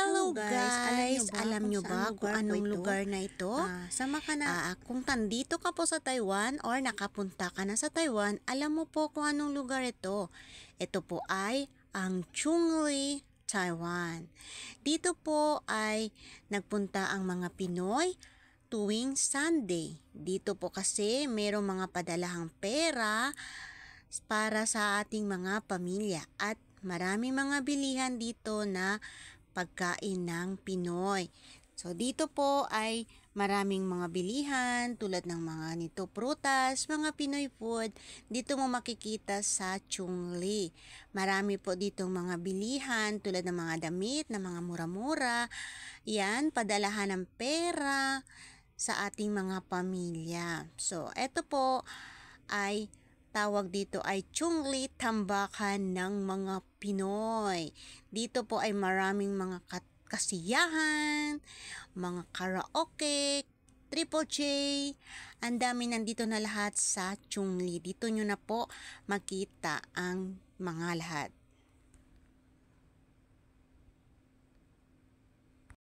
Hello guys, alam nyo ba kung anong lugar ito? na ito? Sama ka na. Kung nandito ka po sa Taiwan or nakapunta ka na sa Taiwan, alam mo po kung anong lugar ito. Ito po ay ang Chungli, Taiwan. Dito po ay nagpunta ang mga Pinoy tuwing Sunday. Dito po kasi mayroong mga padalahang pera para sa ating mga pamilya at maraming mga bilihan dito na pagkain ng Pinoy. So dito po ay maraming mga bilihan tulad ng mga nito prutas, mga Pinoy food. Dito mo makikita sa Chungli. Marami po ditong mga bilihan tulad ng mga damit na mga mura-mura. Yan, padalahan ng pera sa ating mga pamilya. So eto po ay tawag dito ay Chungli, tambakan ng mga Pinoy. Dito po ay maraming mga kasiyahan, mga karaoke, Triple J. Ang dami nandito na lahat sa Chungli. Dito nyo na po makita ang mga lahat.